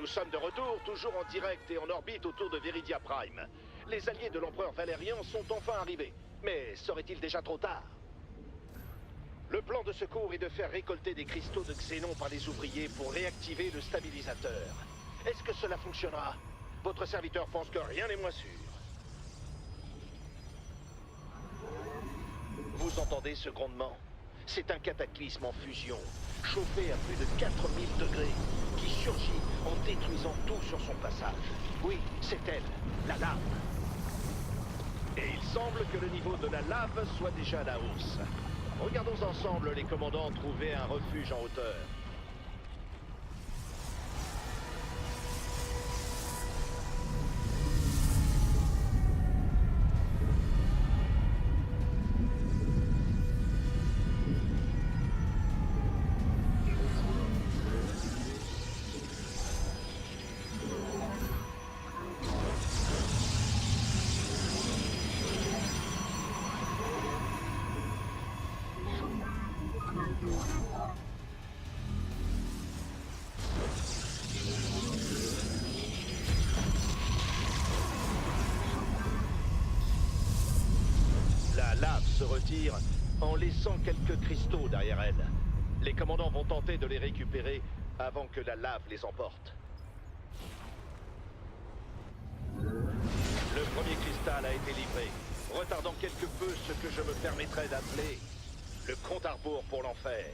Nous sommes de retour, toujours en direct et en orbite autour de Viridia Prime. Les alliés de l'empereur Valérian sont enfin arrivés. Mais serait-il déjà trop tard? Le plan de secours est de faire récolter des cristaux de xénon par les ouvriers pour réactiver le stabilisateur. Est-ce que cela fonctionnera? Votre serviteur pense que rien n'est moins sûr. Vous entendez ce grondement? C'est un cataclysme en fusion, chauffé à plus de 4000 degrés, qui surgit en détruisant tout sur son passage. Oui, c'est elle, la lave. Et il semble que le niveau de la lave soit déjà à la hausse. Regardons ensemble les commandants trouver un refuge en hauteur. La lave se retire en laissant quelques cristaux derrière elle. Les commandants vont tenter de les récupérer avant que la lave les emporte. Le premier cristal a été livré, retardant quelque peu ce que je me permettrais d'appeler le compte à rebours pour l'enfer.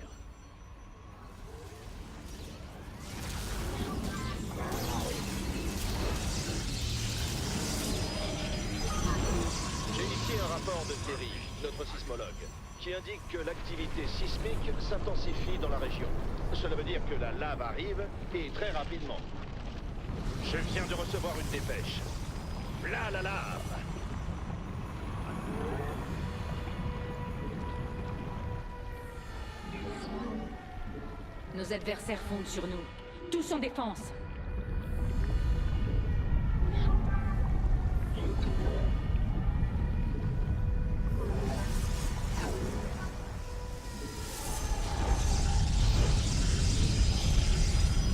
J'ai ici un rapport de Terry, notre sismologue, qui indique que l'activité sismique s'intensifie dans la région. Cela veut dire que la lave arrive, et très rapidement. Je viens de recevoir une dépêche. Là, la lave! Nos adversaires fondent sur nous. Tous en défense.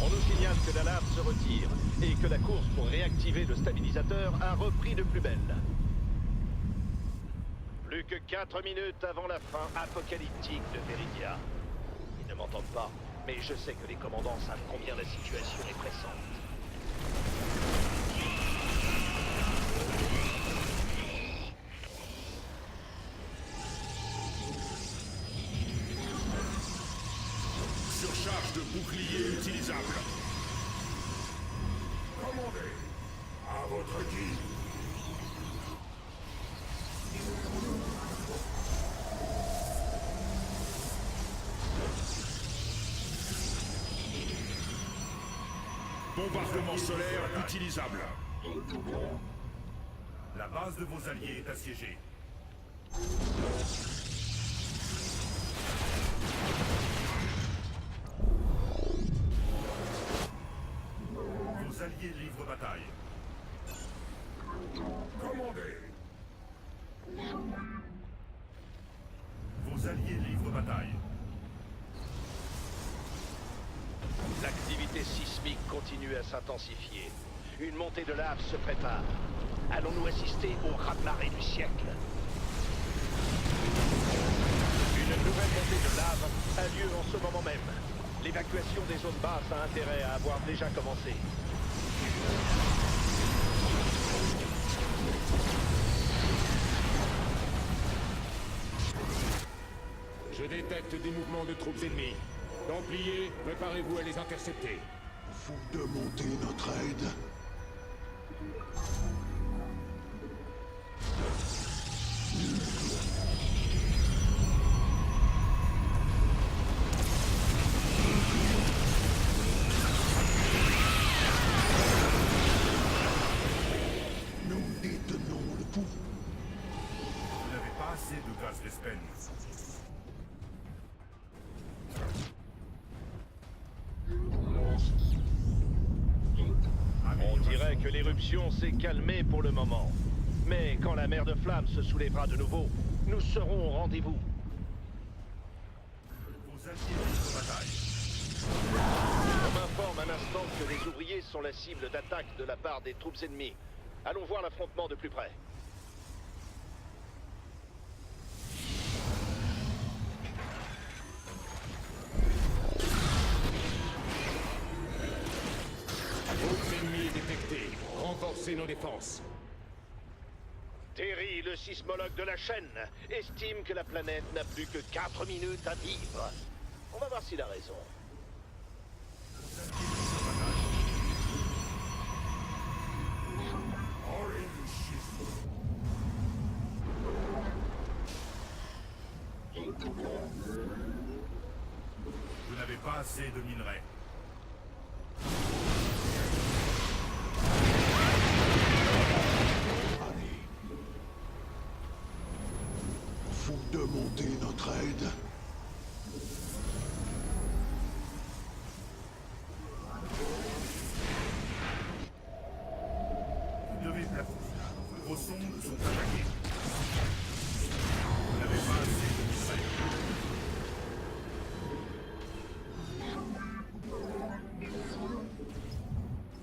On nous signale que la lave se retire et que la course pour réactiver le stabilisateur a repris de plus belle. Plus que 4 minutes avant la fin apocalyptique de Viridia. Ils ne m'entendent pas, mais je sais que les commandants savent combien la situation est pressante. Surcharge de bouclier utilisable. Commandez. À votre guide. Bombardement solaire utilisable. La base de vos alliés est assiégée. Vos alliés livrent bataille. Commandez. Vos alliés livrent bataille. L'activité sismique continue à s'intensifier. Une montée de lave se prépare. Allons-nous assister au raz-de-marée du siècle? Une nouvelle montée de lave a lieu en ce moment même. L'évacuation des zones basses a intérêt à avoir déjà commencé. Je détecte des mouvements de troupes ennemies. Templiers, préparez-vous à les intercepter. Vous demandez notre aide. Nous détenons le pouvoir. Vous n'avez pas assez de gaz Vespen. On dirait que l'éruption s'est calmée pour le moment. Mais quand la mer de flammes se soulèvera de nouveau, nous serons au rendez-vous. Vos alliés livrent bataille. On m'informe un instant que les ouvriers alliés sont la cible d'attaque de la part des troupes ennemies. Allons voir l'affrontement de plus près. Groupe ennemi détecté. Renforcez nos défenses. Terry, le sismologue de la chaîne, estime que la planète n'a plus que 4 minutes à vivre. On va voir s'il a raison. Vous n'avez pas assez de minerais. Allez. Faut demander notre aide. Vous devez placer. Vos sondes sont attaquées. Vous n'avez pas assez de minerais.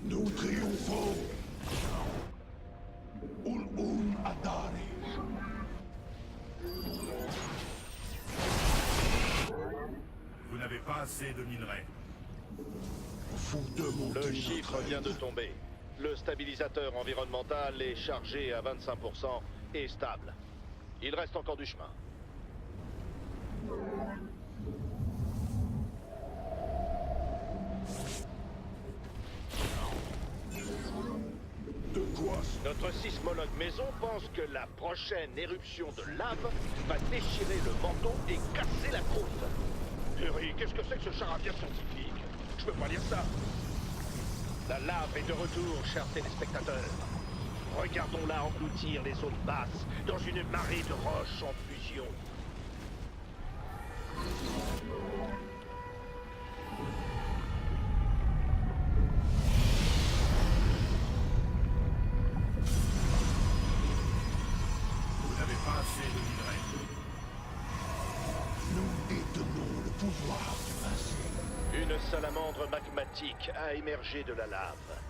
Nous triomphons. Ul'un Adari. Vous n'avez pas assez de minerais. Faut demander Le notre chiffre aide. vient de tomber. Le stabilisateur environnemental est chargé à 25% et stable. Il reste encore du chemin. De quoi Notre sismologue maison pense que la prochaine éruption de lave va déchirer le manteau et casser la croûte. Terry, qu'est-ce que c'est que ce charabia scientifique? Je peux pas lire ça. La lave est de retour, chers téléspectateurs. Regardons-la engloutir les zones basses dans une marée de roches en fusion. Vous n'avez pas assez de minerais. nous détenons le pouvoir du passé. Une salamandre magmatique a émergé de la lave.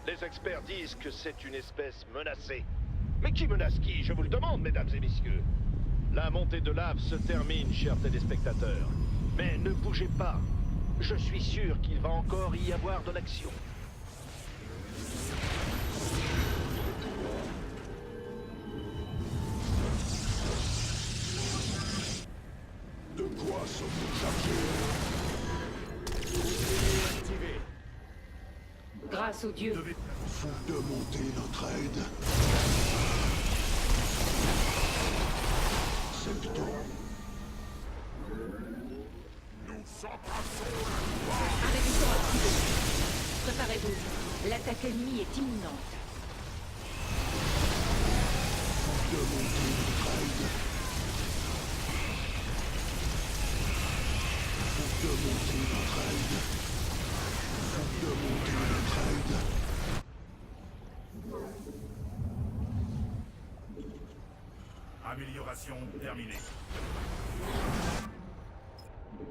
Les experts disent que c'est une espèce menacée. Mais qui menace qui? Je vous le demande, mesdames et messieurs. La montée de lave se termine, chers téléspectateurs. Mais ne bougez pas. Je suis sûr qu'il va encore y avoir de l'action. De quoi sommes-nous chargés? Activé. Grâce aux Vous dieux, devez Faut demander notre aide. Septon. révision activée. Préparez-vous. L'attaque ennemie est imminente. Faut demander notre aide. Faut demander notre aide. Faut demander notre aide. Amélioration terminée.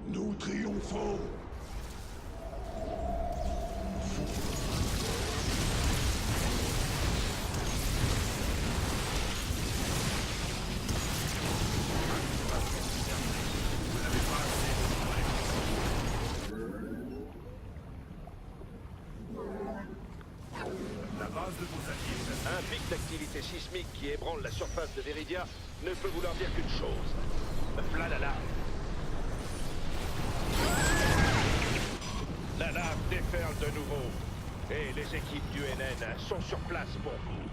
Nous triomphons. La base de vos alliés. Un pic d'activité sismique qui ébranle la surface de Viridia ne peut vouloir dire qu'une chose. V'là la lave. La lave déferle de nouveau. Et les équipes du NN sont sur place pour vous.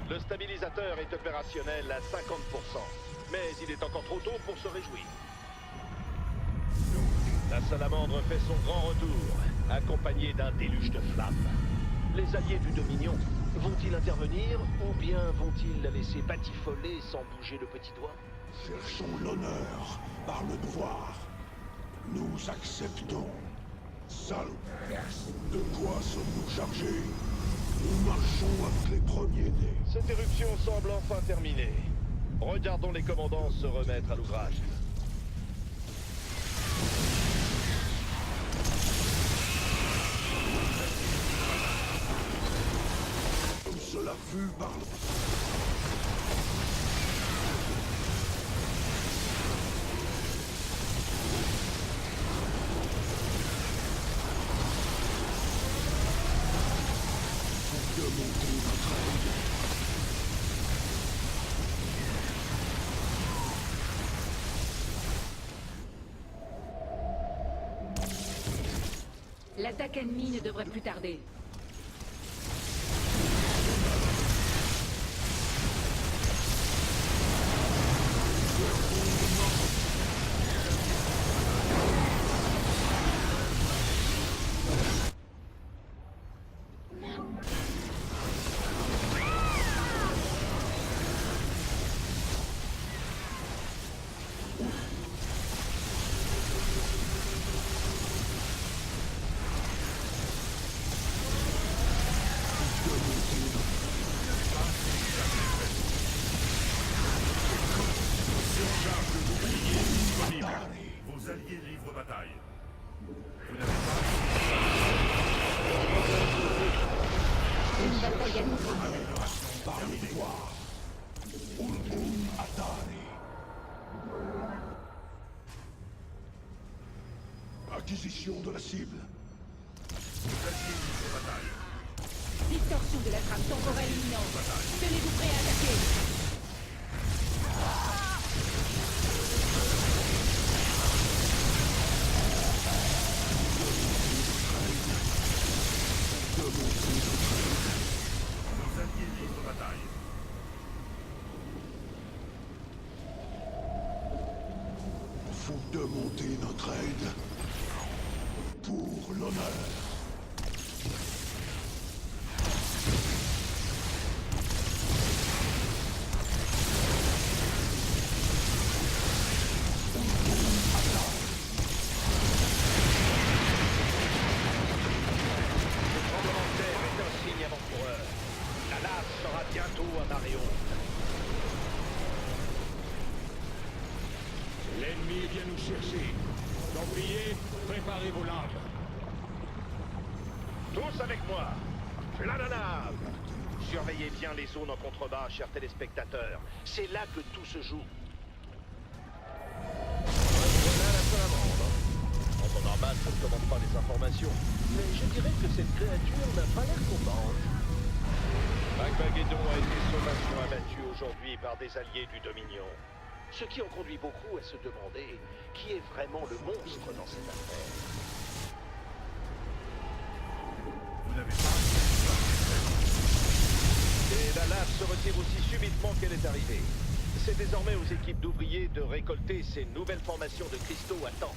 Le stabilisateur est opérationnel à 50%. Mais il est encore trop tôt pour se réjouir. La salamandre fait son grand retour, accompagné d'un déluge de flammes. Les alliés du Dominion vont-ils intervenir ou bien vont-ils la laisser batifoler sans bouger le petit doigt? Cherchons l'honneur par le devoir. Nous acceptons. Salope. De quoi sommes-nous chargés? Nous marchons avec les premiers nés. Cette éruption semble enfin terminée. Regardons les commandants se remettre à l'ouvrage. cela fut par le... De monter notre aide. L'attaque ennemie ne devrait plus tarder. Vos alliés livrent bataille. Vous n'avez pas... Une bataille à nouveau. Par le pouvoir. Ultim Atari. Acquisition de la cible. Vos alliés livrent bataille. Distorsion de la trame temporelle imminente. Tenez-vous prêts à attaquer. Vos alliés livrent bataille. Faut de monter notre aide. Pour l'honneur. L'ennemi vient nous chercher. Templiers, préparez vos lames. Tous avec moi. Plein la nave. Surveillez bien les zones en contrebas, chers téléspectateurs. C'est là que tout se joue. Voilà la seule amende. En temps normal, ça ne commande pas les informations. Mais je dirais que cette créature n'a pas l'air contente. Magmageddon a été sauvagement abattu aujourd'hui par des alliés du Dominion. Ce qui en conduit beaucoup à se demander qui est vraiment le monstre dans cette affaire. Vous n'avez pas... Et la lave se retire aussi subitement qu'elle est arrivée. C'est désormais aux équipes d'ouvriers de récolter ces nouvelles formations de cristaux à temps.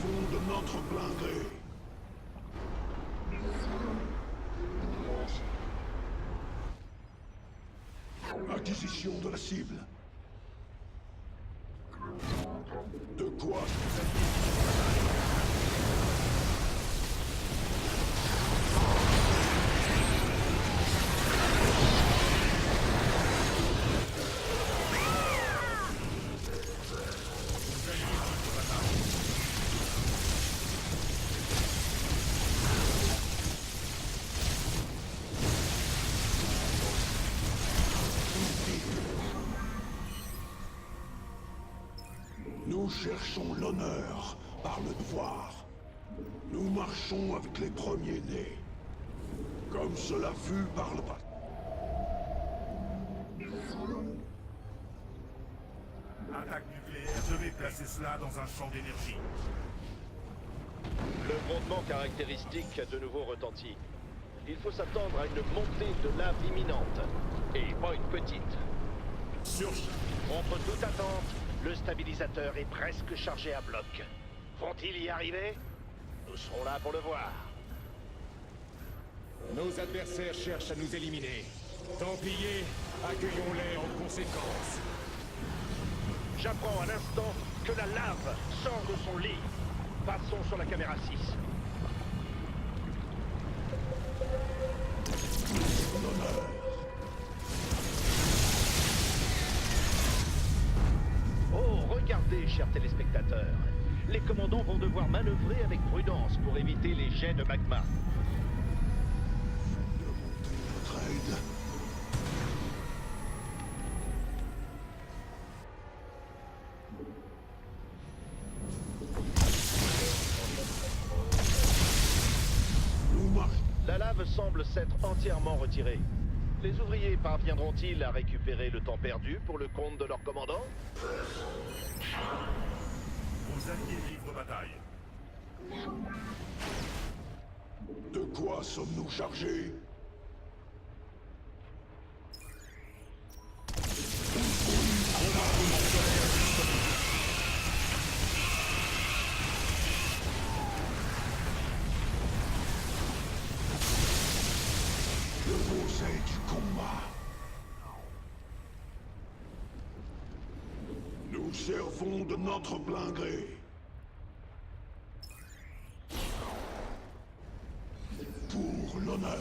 Fond de notre blindé. Acquisition de la cible. De quoi? Nous cherchons l'honneur par le devoir. Nous marchons avec les premiers-nés. Comme cela fut par le passé. Attaque nucléaire, devez placer cela dans un champ d'énergie. Le grondement caractéristique a de nouveau retenti. Il faut s'attendre à une montée de lave imminente. Et pas une petite. Contre toute attente, le stabilisateur est presque chargé à bloc. Vont-ils y arriver? Nous serons là pour le voir. Nos adversaires cherchent à nous éliminer. Templiers, accueillons-les en conséquence. J'apprends à l'instant que la lave sort de son lit. Passons sur la caméra 6. Oh, regardez, chers téléspectateurs. Les commandants vont devoir manœuvrer avec prudence pour éviter les jets de magma. Notre aide. Nous marchons. La lave semble s'être entièrement retirée. Les ouvriers parviendront-ils à récupérer le temps perdu pour le compte de leur commandant? Vos alliés livrent bataille. De quoi sommes-nous chargés? Le conseil du combat. Nous servons de notre plein gré. Pour l'honneur.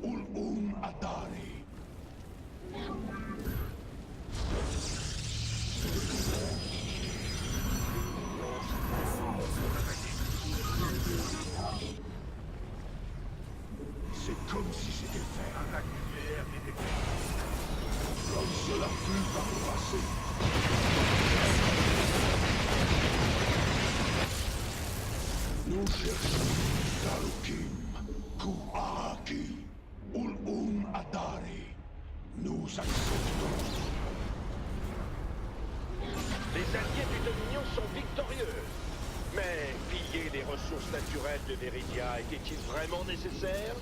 Ul'um Atari. C'est comme si c'était fait. Attaque nucléaire détectée. Comme cela fut par le passé. Nous cherchons Talukim, Ku'araki, Ul'um Atari. Nous acceptons. Les alliés du Dominion sont victorieux. Mais piller les ressources naturelles de Veridia était-il vraiment nécessaire?